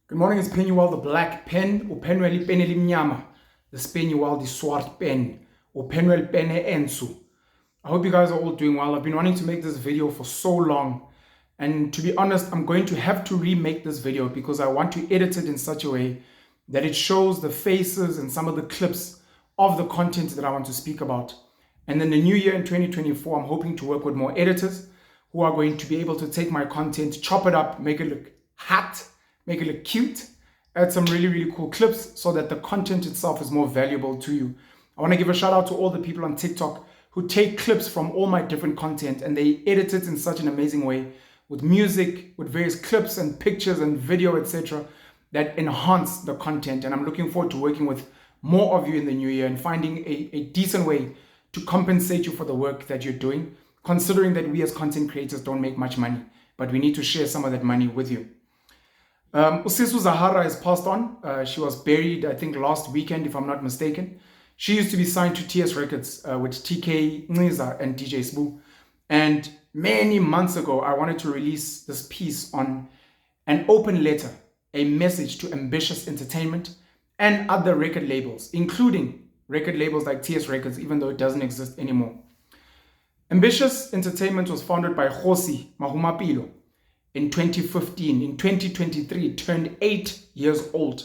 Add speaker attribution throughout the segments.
Speaker 1: Good morning, it's Penuel the Black Pen, uPenuel ipene elimnyama, the Spenuel the Swart Pen, uPenuel pene ensu. I hope you guys are all doing well. I've been wanting to make this video for so long, and to be honest, I'm going to have to remake this video because I want to edit it in such a way that it shows the faces and some of the clips of the content that I want to speak about. And then the new year in 2024, I'm hoping to work with more editors who are going to be able to take my content, chop it up, make it look hot, make it look cute, add some really cool clips so that the content itself is more valuable to you. I want to give a shout out to all the people on TikTok who take clips from all my different content and they edit it in such an amazing way with music, with various clips and pictures and video, etc. that enhance the content. And I'm looking forward to working with more of you in the new year and finding a decent way to compensate you for the work that you're doing, considering that we as content creators don't make much money, but we need to share some of that money with you. Zahara has passed on. She was buried, I think, last weekend, if I'm not mistaken. She used to be signed to TS Records with TK Niza and DJ Sbu. And many months ago, I wanted to release this piece on an open letter, a message to Ambitiouz Entertainment and other record labels, including record labels like TS Records, even though it doesn't exist anymore. Ambitiouz Entertainment was founded by Khosi Mahumapilo in 2015. In 2023, it turned 8 years old.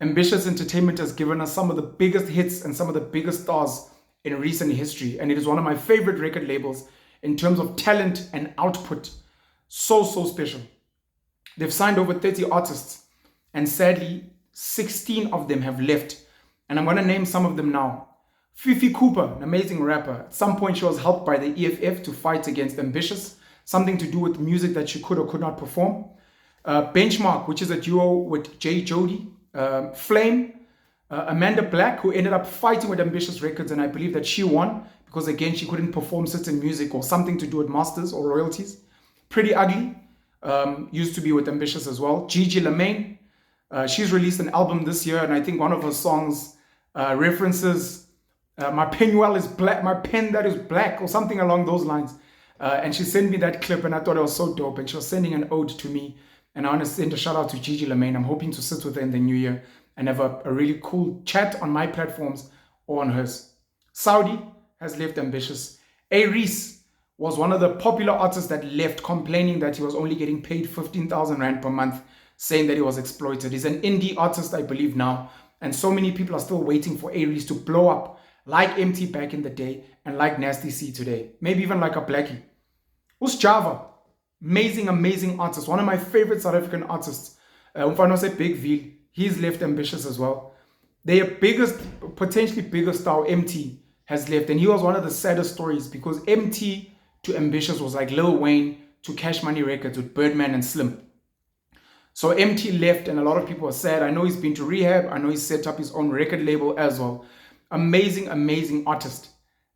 Speaker 1: Ambitiouz Entertainment has given us some of the biggest hits and some of the biggest stars in recent history, and it is one of my favorite record labels in terms of talent and output. So special. They've signed over 30 artists, and sadly, 16 of them have left, and I'm going to name some of them now. Fifi Cooper, an amazing rapper. At some point, she was helped by the EFF to fight against Ambitiouz, something to do with music that she could or could not perform. Benchmark, which is a duo with J. Jody. Flame, Amanda Black, who ended up fighting with Ambitiouz Records, and I believe that she won because, again, she couldn't perform certain music or something to do with masters or royalties. Pretty Ugly, used to be with Ambitiouz as well. Gigi Lamaine, she's released an album this year, and I think one of her songs references my Penuel is black, my pen that is black, or something along those lines. And she sent me that clip and I thought it was so dope, and she was sending an ode to me, and I want to send a shout out to Gigi Lamaine. I'm hoping to sit with her in the new year and have a really cool chat on my platforms or on hers. Saudi has left Ambitiouz. A-Reece was one of the popular artists that left, complaining that he was only getting paid 15,000 Rand per month, saying that he was exploited. He's an indie artist, I believe, now, and so many people are still waiting for A-Reece to blow up like Emtee back in the day and like Nasty C today, maybe even like a Blackie. Sjava, amazing artist, one of my favorite South African artists. Umfana say Big V, he's left Ambitiouz as well. Their potentially biggest star, Emtee, has left, and he was one of the saddest stories because Emtee to Ambitiouz was like Lil Wayne to Cash Money Records with Birdman and Slim. So Emtee left, and a lot of people are sad. I know he's been to rehab. I know he's set up his own record label as well. Amazing artist.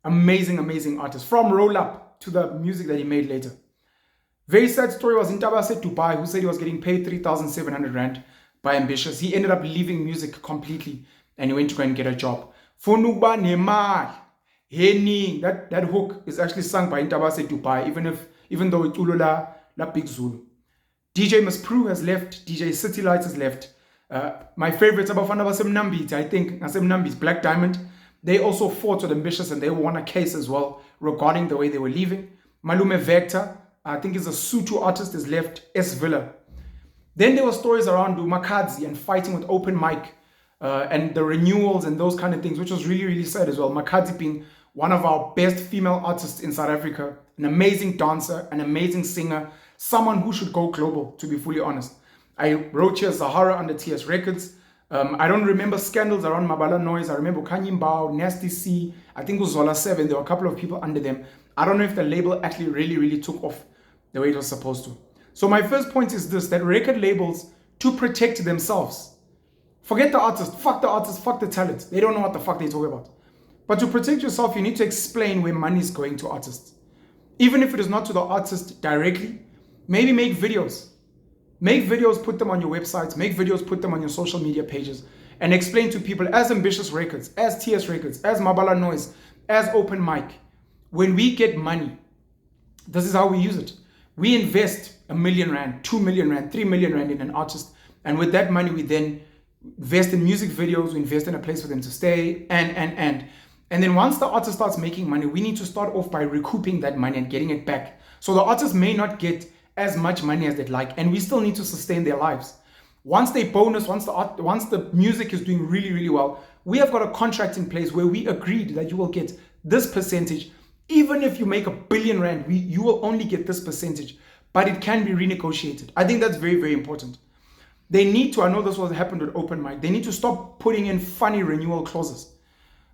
Speaker 1: Amazing artist. From Roll Up to the music that he made later. Very sad story was Ntaba yaseDubai, who said he was getting paid 3,700 Rand by Ambitiouz. He ended up leaving music completely and he went to go and get a job. Fonuba Nemar. That hook is actually sung by Ntaba yaseDubai, even though it's Ulola La Big Zulu. DJ Masprue has left. DJ City Lights has left. My favorites, Abafana yaseMnambithi, I think, yaseMnambithi, Black Diamond. They also fought with Ambitiouz and they won a case as well regarding the way they were leaving. Malume Vector, I think is a Sutu artist, is left. S Villa. Then there were stories around Makhadzi and fighting with Open Mic and the renewals and those kind of things, which was really sad as well. Makhadzi being one of our best female artists in South Africa, an amazing dancer, an amazing singer, someone who should go global, to be fully honest. I wrote here Zahara under TS Records. I don't remember scandals around Mabala Noize. I remember Kanyimbao, Nasty C, I think it was Zola 7. There were a couple of people under them. I don't know if the label actually really took off the way it was supposed to. So my first point is this, that record labels, to protect themselves, forget the artist, fuck the talent. They don't know what the fuck they talk about. But to protect yourself, you need to explain where money is going to artists. Even if it is not to the artist directly, maybe make videos. Make videos, put them on your websites, make videos, put them on your social media pages, and explain to people, as Ambitiouz Records, as TS Records, as Mabala Noize, as Open Mic, when we get money, this is how we use it. We invest 1 million Rand, 2 million Rand, 3 million Rand in an artist And with that money, we then invest in music videos, we invest in a place for them to stay, and then once the artist starts making money, we need to start off by recouping that money and getting it back. So the artist may not get as much money as they'd like, and we still need to sustain their lives. Once they bonus, once the music is doing really, really well, we have got a contract in place where we agreed that you will get this percentage. Even if you make R1 billion, you will only get this percentage, but it can be renegotiated. I think that's very, very important. They need to, I know this was happened with Open Mic, they need to stop putting in funny renewal clauses.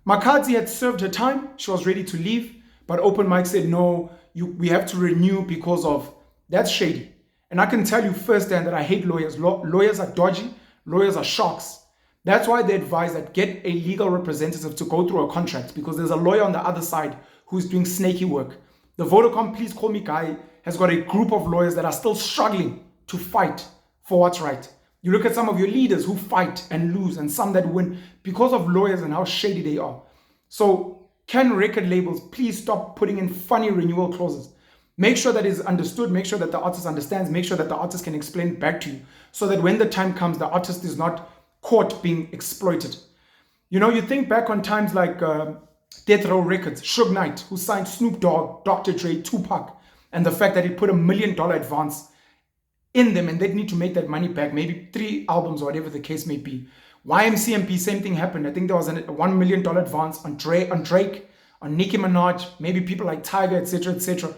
Speaker 1: Makhadzi had served her time, she was ready to leave, but Open Mic said, no, we have to renew because of, that's shady. And I can tell you firsthand that I hate lawyers. Lawyers are dodgy, lawyers are sharks. That's why they advise that get a legal representative to go through a contract, because there's a lawyer on the other side who's doing snaky work. The Vodacom Please Call Me guy has got a group of lawyers that are still struggling to fight for what's right. You look at some of your leaders who fight and lose, and some that win because of lawyers and how shady they are. So can record labels please stop putting in funny renewal clauses? Make sure that it's understood, make sure that the artist understands, make sure that the artist can explain it back to you, so that when the time comes, the artist is not caught being exploited. You know, you think back on times like Death Row Records, Suge Knight, who signed Snoop Dogg, Dr. Dre, Tupac, and the fact that he put $1 million advance in them and they'd need to make that money back, maybe 3 albums or whatever the case may be. YMCMP, same thing happened. I think there was a $1 million advance on Drake, on Nicki Minaj, maybe people like Tiger, etc., etc.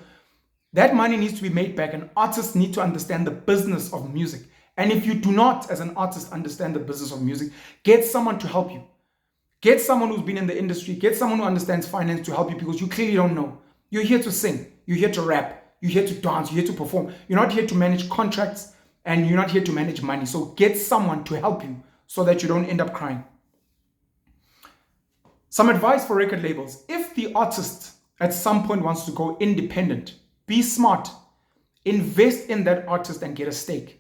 Speaker 1: That money needs to be made back, and artists need to understand the business of music. And if you do not, as an artist, understand the business of music, get someone to help you. Get someone who's been in the industry, get someone who understands finance to help you, because you clearly don't know. You're here to sing, you're here to rap, you're here to dance, you're here to perform. You're not here to manage contracts, and you're not here to manage money. So get someone to help you so that you don't end up crying. Some advice for record labels. If the artist at some point wants to go independent, be smart. Invest in that artist and get a stake.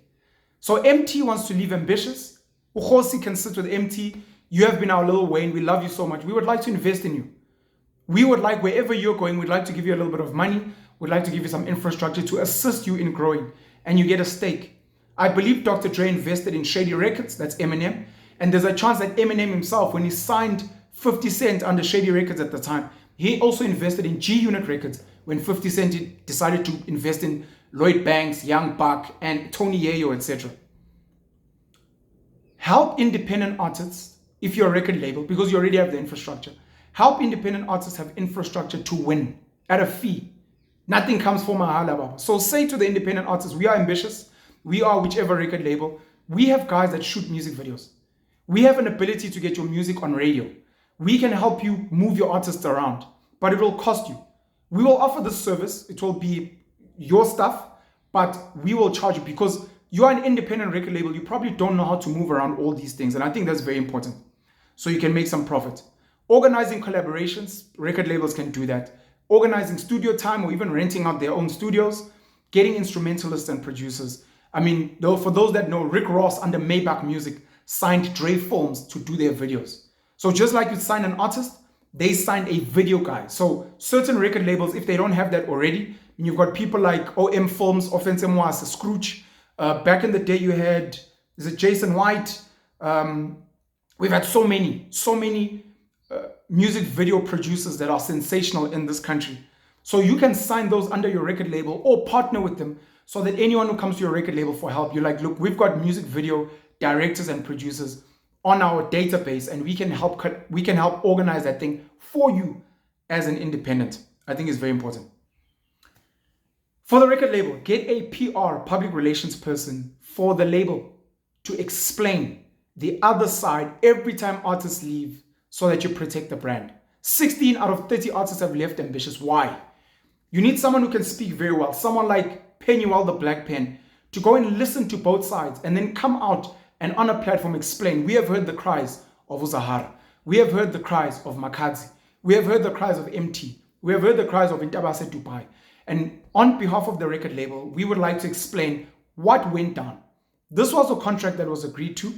Speaker 1: So Emtee wants to leave Ambitiouz. Ukhosi can sit with Emtee. You have been our little Wayne. We love you so much. We would like to invest in you. We would like, wherever you're going, we'd like to give you a little bit of money. We'd like to give you some infrastructure to assist you in growing, and you get a stake. I believe Dr. Dre invested in Shady Records, that's Eminem, and there's a chance that Eminem himself, when he signed 50 Cent under Shady Records at the time, he also invested in G-Unit Records when 50 Cent decided to invest in Lloyd Banks, Young Buck, and Tony Yayo, etc. Help independent artists, if you're a record label, because you already have the infrastructure. Help independent artists have infrastructure to win at a fee. Nothing comes for mahala, baba. So say to the independent artists, we are Ambitiouz, we are whichever record label. We have guys that shoot music videos. We have an ability to get your music on radio. We can help you move your artists around, but it will cost you. We will offer this service. It will be your stuff, but we will charge you because you are an independent record label. You probably don't know how to move around all these things. And I think that's very important. So you can make some profit. Organizing collaborations, record labels can do that. Organizing studio time or even renting out their own studios, getting instrumentalists and producers. I mean, though, for those that know, Rick Ross under Maybach Music signed Dre Films to do their videos. So just like you sign an artist, they signed a video guy. So certain record labels, if they don't have that already, you've got people like OM Films, Offense Moise, Scrooge. Back in the day, you had, is it Jason White? We've had so many music video producers that are sensational in this country. So you can sign those under your record label or partner with them so that anyone who comes to your record label for help, you're like, look, we've got music video directors and producers on our database, and we can help organize that thing for you as an independent. I think it's very important. For the record label, get a PR, public relations person for the label to explain the other side every time artists leave so that you protect the brand. 16 out of 30 artists have left Ambitiouz. Why? You need someone who can speak very well, someone like Penuel the Black Pen, to go and listen to both sides and then come out and on a platform explain. We have heard the cries of Zahara. We have heard the cries of Makhadzi. We have heard the cries of Emtee. We have heard the cries of Ntaba yaseDubai. And on behalf of the record label, we would like to explain what went down. This was a contract that was agreed to.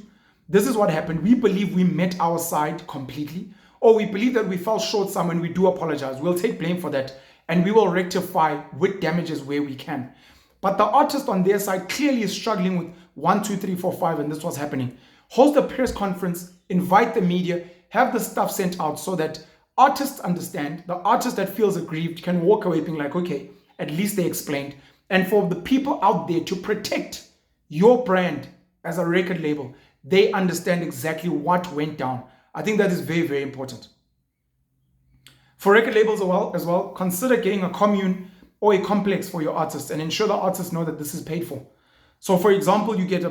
Speaker 1: This is what happened. We believe we met our side completely, or we believe that we fell short somewhere, and we do apologize. We'll take blame for that, and we will rectify with damages where we can. But the artist on their side clearly is struggling with 1, 2, 3, 4, 5, and this was happening. Host a press conference, invite the media, have the stuff sent out so that artists understand. The artist that feels aggrieved can walk away being like, okay, at least they explained. And for the people out there to protect your brand as a record label, they understand exactly what went down. I think that is very, very important. For record labels as well, consider getting a commune or a complex for your artists and ensure the artists know that this is paid for. So for example, you get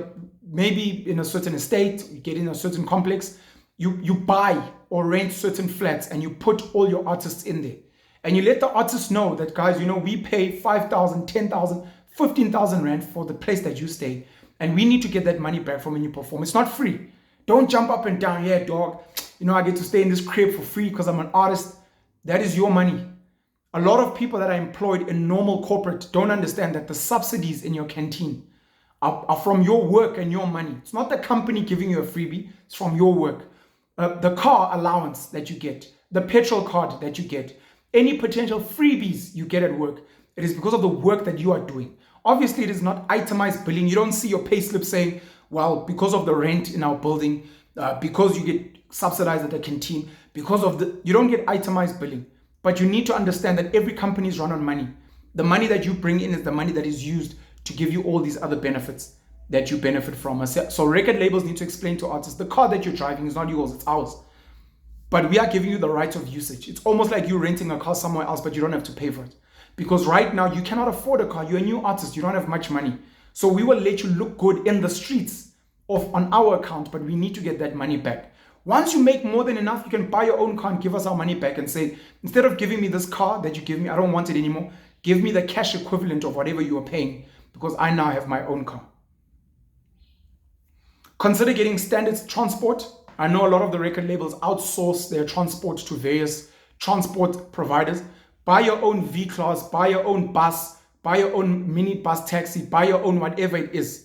Speaker 1: maybe in a certain estate, you get in a certain complex, you buy or rent certain flats and you put all your artists in there. And you let the artists know that, guys, we pay 5,000, 10,000, 15,000 rand for the place that you stay. And we need to get that money back from when you perform. It's not free. Don't jump up and down, yeah, dog. I get to stay in this crib for free because I'm an artist. That is your money. A lot of people that are employed in normal corporate don't understand that the subsidies in your canteen are from your work and your money. It's not the company giving you a freebie. It's from your work. The car allowance that you get, the petrol card that you get, any potential freebies you get at work, it is because of the work that you are doing. Obviously, it is not itemized billing. You don't see your pay slip saying, well, because of the rent in our building, because you get subsidized at the canteen, you don't get itemized billing. But you need to understand that every company is run on money. The money that you bring in is the money that is used to give you all these other benefits that you benefit from. So record labels need to explain to artists, the car that you're driving is not yours, it's ours. But we are giving you the right of usage. It's almost like you renting a car somewhere else, but you don't have to pay for it. Because right now, you cannot afford a car. You're a new artist. You don't have much money. So we will let you look good in the streets on our account, but we need to get that money back. Once you make more than enough, you can buy your own car and give us our money back and say, instead of giving me this car that you give me, I don't want it anymore. Give me the cash equivalent of whatever you are paying because I now have my own car. Consider getting standard transport. I know a lot of the record labels outsource their transport to various transport providers. Buy your own V-Class, buy your own bus, buy your own mini bus taxi, buy your own whatever it is.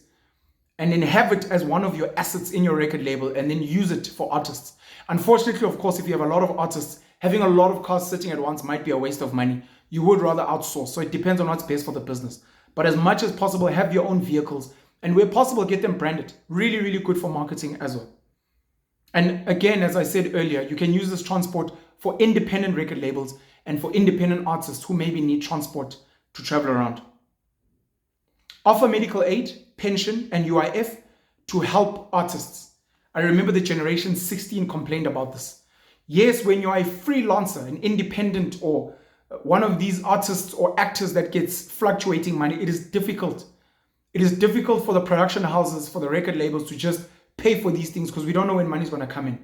Speaker 1: And then have it as one of your assets in your record label and then use it for artists. Unfortunately, of course, if you have a lot of artists, having a lot of cars sitting at once might be a waste of money. You would rather outsource. So it depends on what's best for the business. But as much as possible, have your own vehicles. And where possible, get them branded. Really, really good for marketing as well. And again, as I said earlier, you can use this transport for independent record labels and for independent artists who maybe need transport to travel around. Offer medical aid, pension, and UIF to help artists. I remember the Generation 16 complained about this. Yes, when you are a freelancer, an independent, or one of these artists or actors that gets fluctuating money, it is difficult. It is difficult for the production houses, for the record labels to just pay for these things because we don't know when money is going to come in.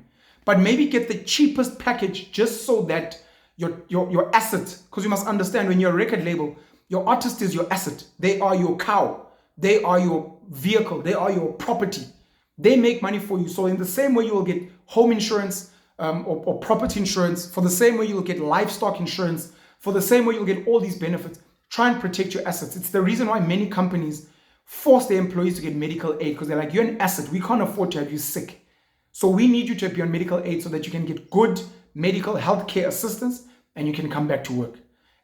Speaker 1: But maybe get the cheapest package just so that your asset, because you must understand when you're a record label, your artist is your asset. They are your cow. They are your vehicle. They are your property. They make money for you. So in the same way you will get home insurance or property insurance, for the same way you will get livestock insurance, for the same way you'll get all these benefits, try and protect your assets. It's the reason why many companies force their employees to get medical aid because they're like, you're an asset. We can't afford to have you sick. So we need you to be on medical aid so that you can get good medical healthcare assistance and you can come back to work.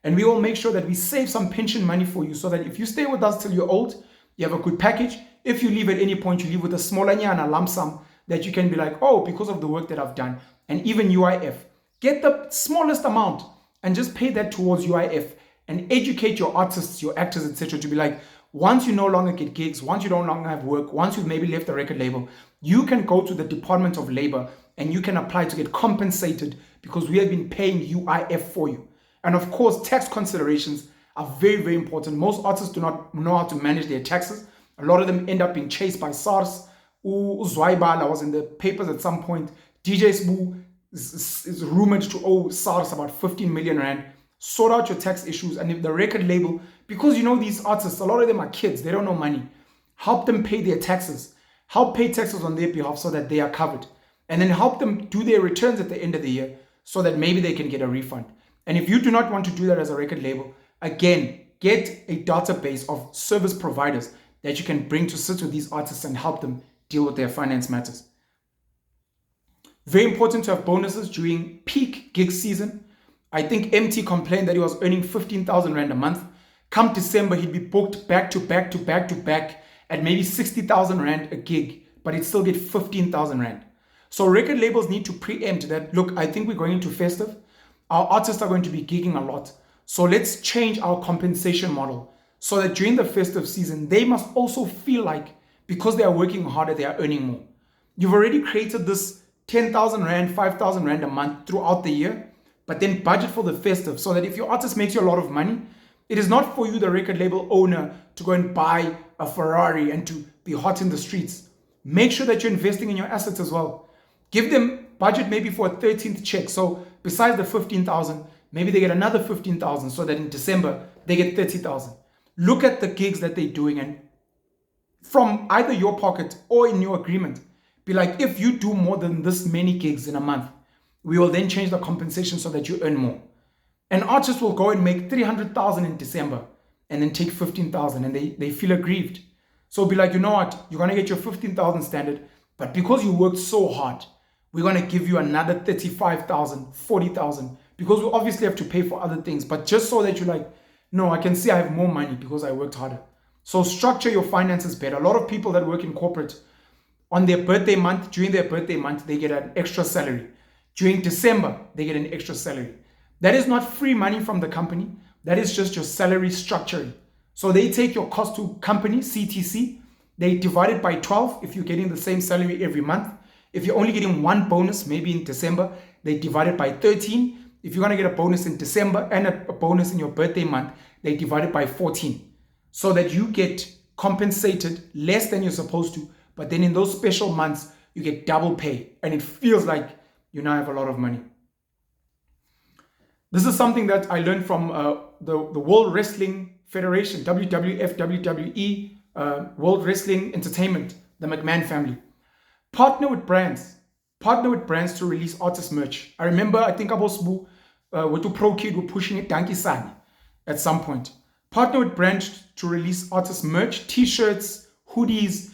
Speaker 1: And we will make sure that we save some pension money for you so that if you stay with us till you're old, you have a good package. If you leave at any point, you leave with a smaller nyana lump sum that you can be like, oh, because of the work that I've done. And even UIF. Get the smallest amount and just pay that towards UIF and educate your artists, your actors, etc. to be like, once you no longer get gigs, once you no longer have work, once you've maybe left the record label, you can go to the Department of Labor and you can apply to get compensated because we have been paying UIF for you. And of course, tax considerations are very, very important. Most artists do not know how to manage their taxes. A lot of them end up being chased by SARS. Uzwaibala was in the papers at some point. DJ Sbu is rumored to owe SARS about 15 million rand. Sort out your tax issues. And if the record label, because these artists, a lot of them are kids, they don't know money. Help them pay their taxes. Help pay taxes on their behalf so that they are covered. And then help them do their returns at the end of the year so that maybe they can get a refund. And if you do not want to do that as a record label, again, get a database of service providers that you can bring to sit with these artists and help them deal with their finance matters. Very important to have bonuses during peak gig season. I think Emtee complained that he was earning 15,000 rand a month. Come December, he'd be booked back to back to back to back. at maybe 60,000 Rand a gig, but it still get 15,000 Rand. So record labels need to preempt that, look, I think we're going into festive. Our artists are going to be gigging a lot. So let's change our compensation model so that during the festive season, they must also feel like because they are working harder, they are earning more. You've already created this 10,000 Rand, 5,000 Rand a month throughout the year, but then budget for the festive so that if your artist makes you a lot of money, it is not for you, the record label owner, to go and buy a Ferrari and to be hot in the streets. Make sure that you're investing in your assets as well. Give them budget maybe for a 13th check. So besides the 15,000, maybe they get another 15,000 so that in December, they get 30,000. Look at the gigs that they're doing and from either your pocket or in your agreement, be like, if you do more than this many gigs in a month, we will then change the compensation so that you earn more. An artist will go and make 300,000 in December and then take 15,000 and they feel aggrieved. So be like, you know what? You're going to get your 15,000 standard, but because you worked so hard, we're going to give you another 35,000, 40,000, because we obviously have to pay for other things, but just so that you're like, no, I can see I have more money because I worked harder. So structure your finances better. A lot of people that work in corporate, on their birthday month, during their birthday month, they get an extra salary. During December, they get an extra salary. That is not free money from the company. That is just your salary structuring. So they take your cost to company, CTC, they divide it by 12 if you're getting the same salary every month. If you're only getting one bonus, maybe in December, they divide it by 13. If you're going to get a bonus in December and a bonus in your birthday month, they divide it by 14. So that you get compensated less than you're supposed to. But then in those special months, you get double pay. And it feels like you now have a lot of money. This is something that I learned from the World Wrestling Federation, WWF, WWE, World Wrestling Entertainment, the McMahon family. Partner with brands to release artist merch. I remember, I think Abosbu with the Pro Kid were pushing it Danki Sani at some point. Partner with brands to release artist merch, t-shirts, hoodies.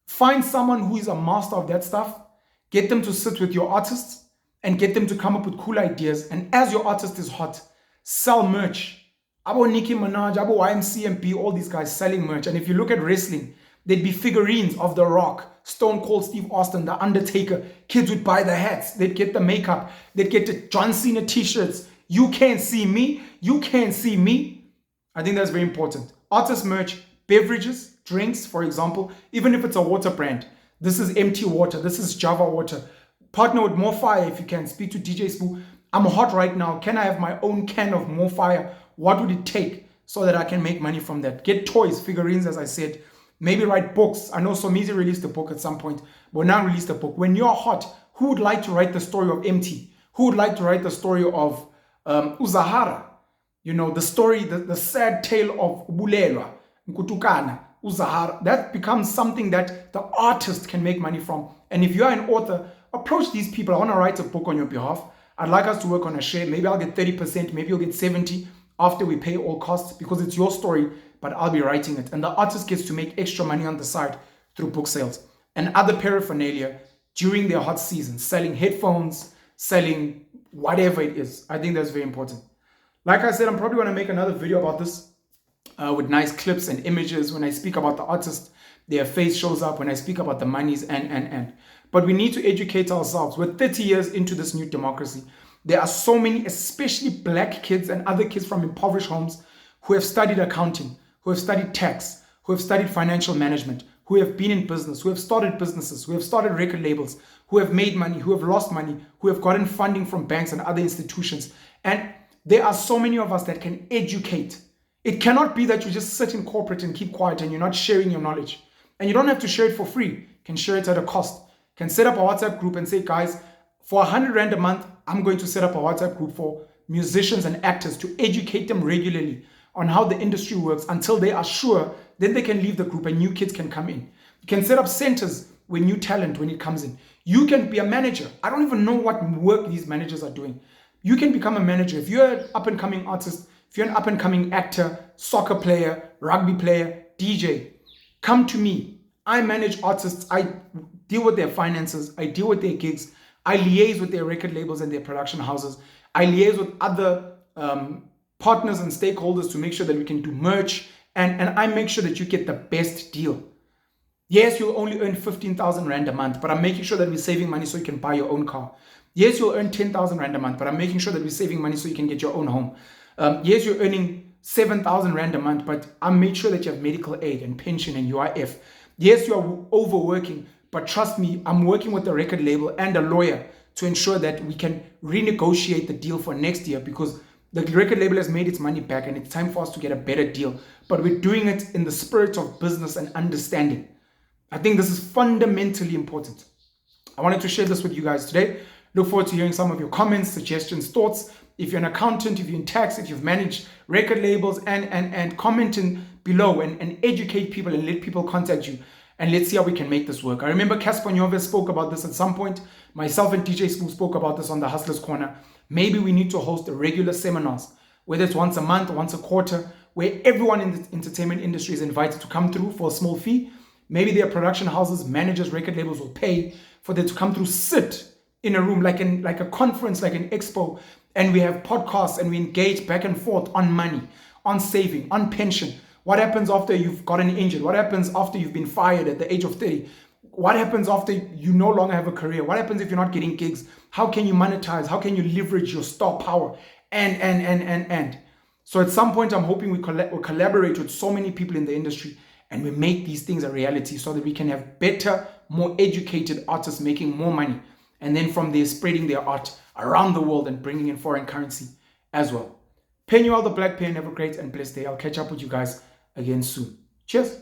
Speaker 1: Find someone who is a master of that stuff. Get them to sit with your artists and get them to come up with cool ideas. And as your artist is hot, sell merch. Abo Nicki Minaj, Abo YMCMP, all these guys selling merch. And if you look at wrestling, there'd be figurines of The Rock, Stone Cold Steve Austin, The Undertaker. Kids would buy the hats. They'd get the makeup. They'd get the John Cena t-shirts. You can't see me. You can't see me. I think that's very important. Artist merch, beverages, drinks, for example, even if it's a water brand. This is Emtee water. This is Sjava water. Partner with More Fire if you can. Speak to DJ Spoo. I'm hot right now. Can I have my own can of More Fire? What would it take so that I can make money from that? Get toys, figurines, as I said. Maybe write books. I know Somizi released a book at some point, but now released a book. When you're hot, who would like to write the story of Emtee? Who would like to write the story of Zahara? You know, the story, the sad tale of Bulelwa, Nkutukana, Zahara. That becomes something that the artist can make money from. And if you're an author, approach these people. I want to write a book on your behalf. I'd like us to work on a share. Maybe I'll get 30%, maybe you'll get 70% after we pay all costs, because it's your story, but I'll be writing it. And the artist gets to make extra money on the side through book sales and other paraphernalia during their hot season, selling headphones, selling whatever it is. I think that's very important. Like I said, I'm probably going to make another video about this with nice clips and images. When I speak about the artist, their face shows up. When I speak about the monies and. But we need to educate ourselves. We're 30 years into this new democracy. There are so many, especially black kids and other kids from impoverished homes, who have studied accounting, who have studied tax, who have studied financial management, who have been in business, who have started businesses, who have started record labels, who have made money, who have lost money, who have gotten funding from banks and other institutions. And there are so many of us that can educate. It cannot be that you just sit in corporate and keep quiet and you're not sharing your knowledge. And you don't have to share it for free. You can share it at a cost. You can set up a WhatsApp group and say, guys, for 100 Rand a month, I'm going to set up a WhatsApp group for musicians and actors to educate them regularly on how the industry works until they are sure. Then they can leave the group and new kids can come in. You can set up centers with new talent when it comes in. You can be a manager. I don't even know what work these managers are doing. You can become a manager. If you're an up-and-coming artist, if you're an up-and-coming actor, soccer player, rugby player, DJ, come to me. I manage artists. I deal with their finances. I deal with their gigs. I liaise with their record labels and their production houses. I liaise with other partners and stakeholders to make sure that we can do merch. And I make sure that you get the best deal. Yes, you'll only earn 15,000 Rand a month, but I'm making sure that we're saving money so you can buy your own car. Yes, you'll earn 10,000 Rand a month, but I'm making sure that we're saving money so you can get your own home. Yes, you're earning 7,000 Rand a month, but I made sure that you have medical aid and pension and UIF. Yes, you are overworking, but trust me, I'm working with the record label and a lawyer to ensure that we can renegotiate the deal for next year, because the record label has made its money back and it's time for us to get a better deal. But we're doing it in the spirit of business and understanding. I think this is fundamentally important. I wanted to share this with you guys today. Look forward to hearing some of your comments, suggestions, thoughts. If you're an accountant, if you're in tax, if you've managed record labels, and comment in below and educate people and let people contact you. And let's see how we can make this work. I remember Casper Nyove spoke about this at some point. Myself and DJ Spoo spoke about this on the Hustlers Corner. Maybe we need to host a regular seminars, whether it's once a month or once a quarter, where everyone in the entertainment industry is invited to come through for a small fee. Maybe their production houses, managers, record labels will pay for them to come through, sit in a room like a conference, like an expo, and we have podcasts and we engage back and forth on money, on saving, on pension. What happens after you've gotten injured? What happens after you've been fired at the age of 30? What happens after you no longer have a career? What happens if you're not getting gigs? How can you monetize? How can you leverage your star power? And. So at some point, I'm hoping we'll collaborate with so many people in the industry and we make these things a reality so that we can have better, more educated artists making more money. And then from there, spreading their art around the world and bringing in foreign currency as well. Paying you all the black pen. Have a great and blessed day. I'll catch up with you guys again soon. Cheers.